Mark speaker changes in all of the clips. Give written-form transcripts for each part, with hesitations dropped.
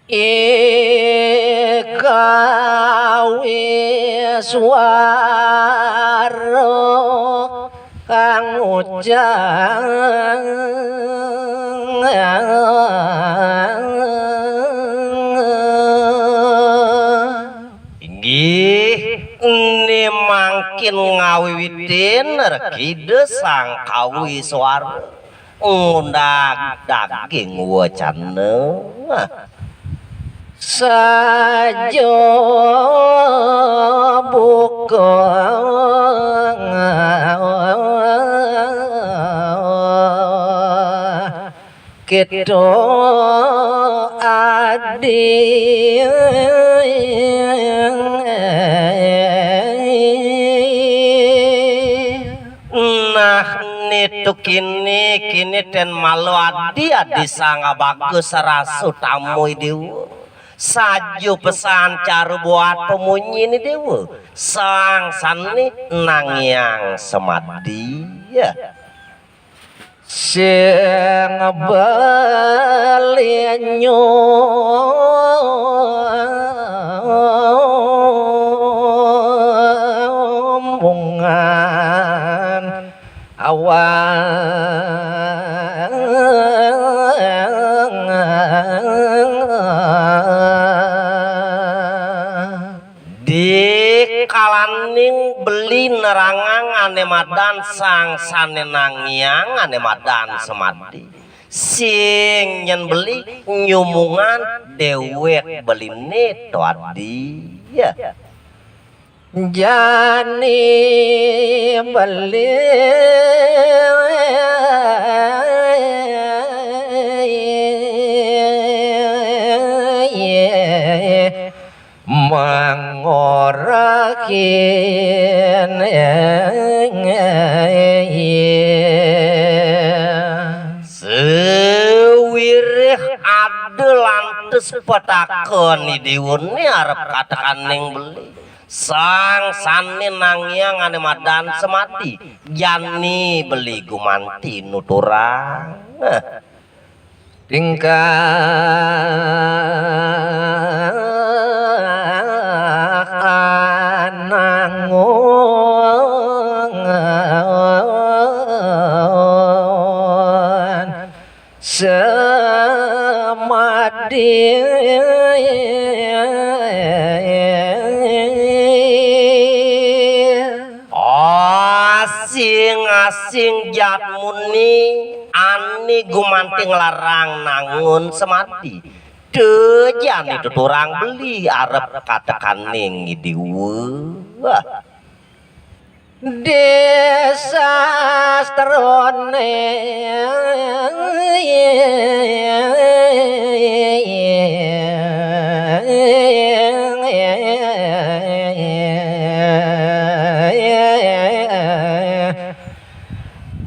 Speaker 1: Ikawisuaro kang ujang inggih ni mangkin ngawiwitin rekide sang kawiswara ngundang daging wacana sajo buka kita adil nah nitu kini ten malu adi sanga bagus rasu tamu dewa saju pesan caru buat pemunyi ini dewa sang sani nangyang semadi ya sing belinyo omongan di kalaning beli nerangang ane madan sang sane nangyang ane madan semadi sing nyen beli nyumungan dewek beli neto adi ya jani beli mangorakin sewirih ade lantes petakon ni diwuni arep katakan ning beli sang sani nangyang ane madan semati jani beli gumanti nuturang tingkah anangon semadi asing jat muni ani gumanting larang nangun semati dejan itu turang beli arep katakan ning diwe desa strone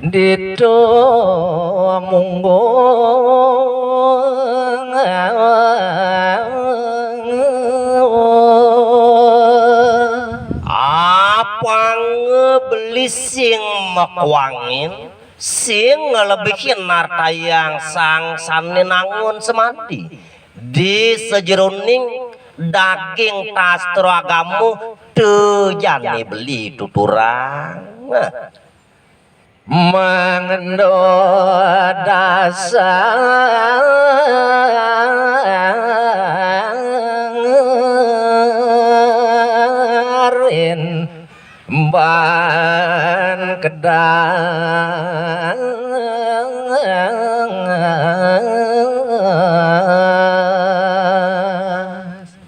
Speaker 1: dito munggo apa ngebeli sing makwangin sing ngelebihin nartayang sang sani nangun semati di sejeroning daging tas teragamu tejani beli tuturang mangendo dasarin ban kedang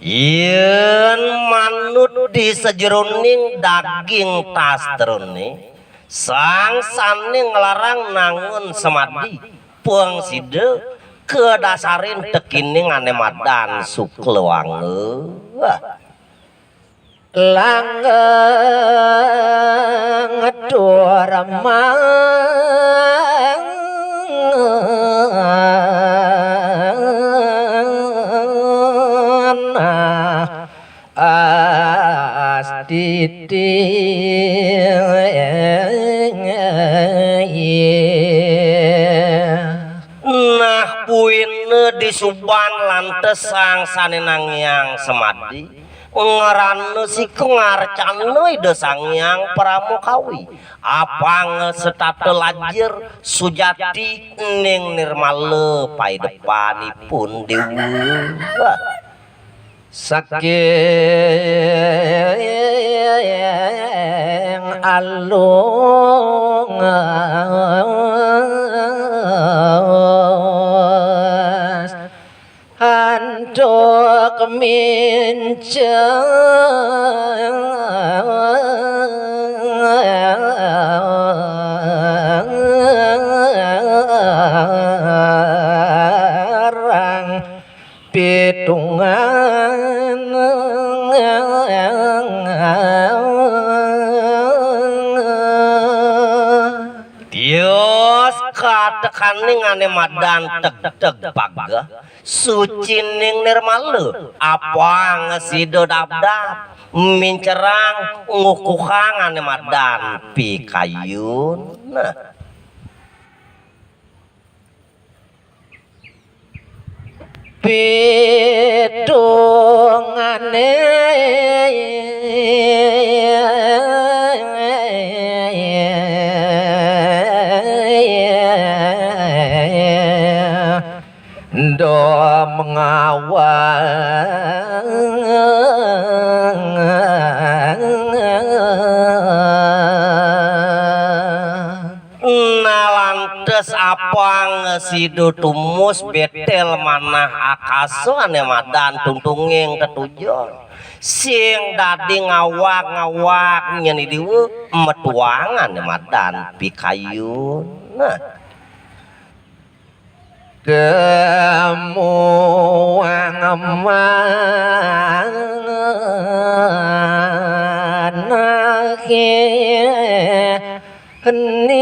Speaker 1: yen manut di sejeroning daging tas terone sang sani ngelarang nangun semadi puang side ke dasarin tekining ane madan suklewange langgeng ngedoramang astiti nah puine di Suban lantes sang sanenangyang semadi ngaranna siku ngarcaneuy de sangyang pramukawi apang setata lajir sujati ning nirmale paedepanipun dewa saking alung handok mincerang pitungan Dios katekaning ane madan teg-teg pagah suci ning nirmale apa ngesido dabdab mincerang ngukuhang ane madan pikayun nah pitungane do nalantes apang sido tumus betel manah akaso ane madan tungtunging ketujuh sing dadi ngawak nyeni dieu metuangan madan pikayun nah kemuang manake hening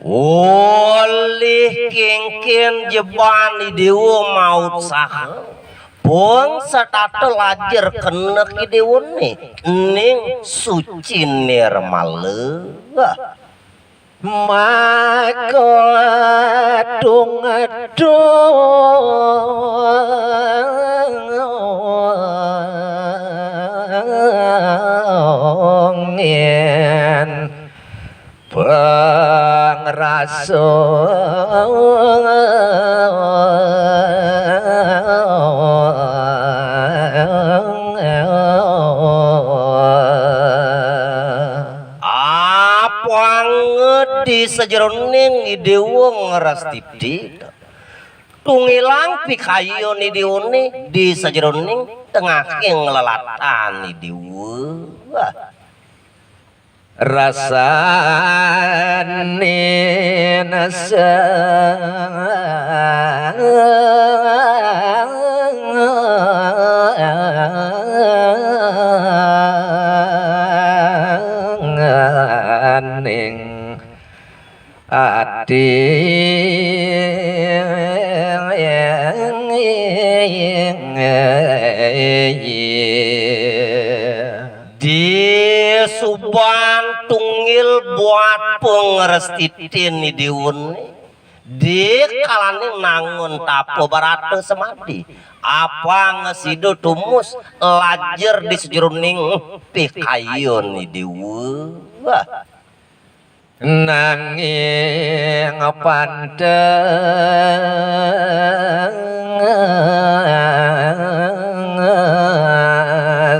Speaker 1: oleh kengken jeban dewa maut saha Bong setata lajar kenek ideune ning suci nirmale maka dong pengrasa di sejeroning idewa ngerastiti tungilang pikayun ideune di sejeroning tengah ngelalatan idewa rasane nasa ning ati di Suban tungil buat pengrestitin di diun di kalane nangun tapo barate semadi apa ngesido tumus lajer di sejeroning pikayun di diun nanging panteng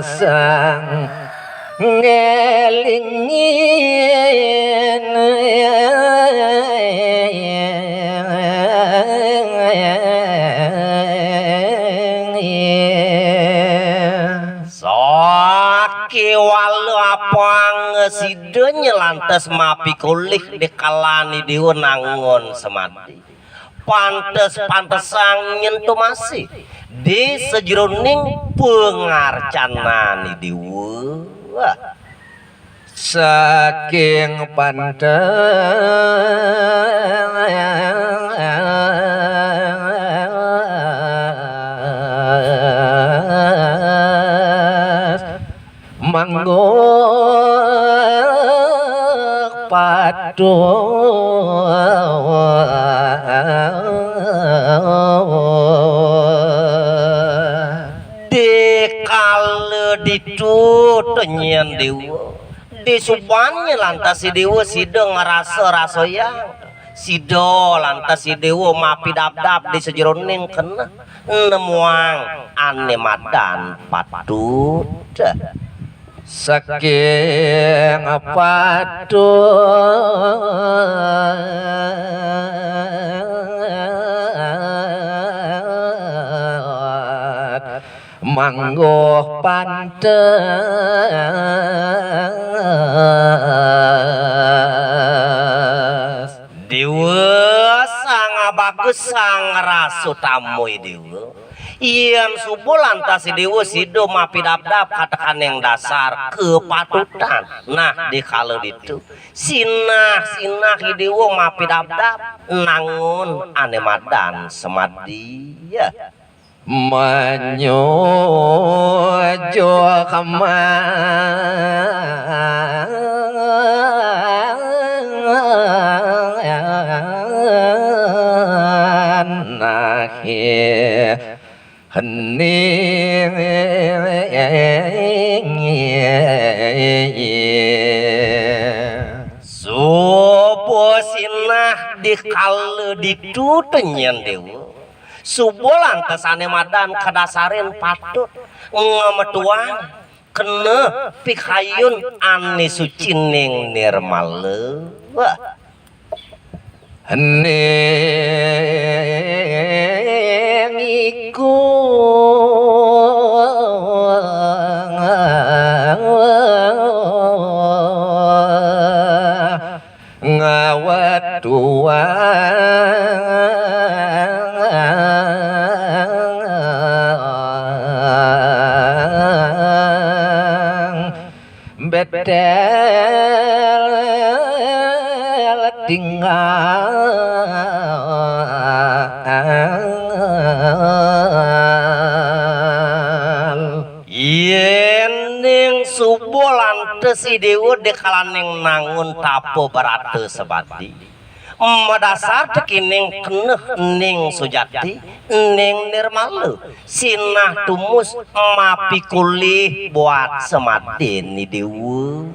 Speaker 1: sang ngelingin saki walu apang sido nyelantes mapi kulih dekalani diunangon semadi pantes-pantesang nyentuh masih di sejeroning pengarcanan diwa saking manggon padu dikala ditut nyen dewa disubanya lantas si dewa sideng ngerasa yang sido lantas si dewa mapi dap di sejeroning kena nemuang ane madan patut saking patut manggo pantes dewa sang bagus sang rasu tamu dewa ian subuh lantas dewa sido mapi dap katakan yang dasar kepatutan nah di kalau itu sinah dewa mapi dap nangun ane madan semadi ya menyojo kaman nakhir hening subuh sinah dikala ditutenyen dewa subuh lantas ane madan kadasarin patut ngemetuang kena pikayun ane sucining nirmale wah hening iku ngawat tuang betel tinggal yen subuh lantes si dewa dekalaneng nangun tapo berate sebati madasar tekining keneh ning sujati ning nirmalu sinah tumus mapi kulih buat semadin ni dewa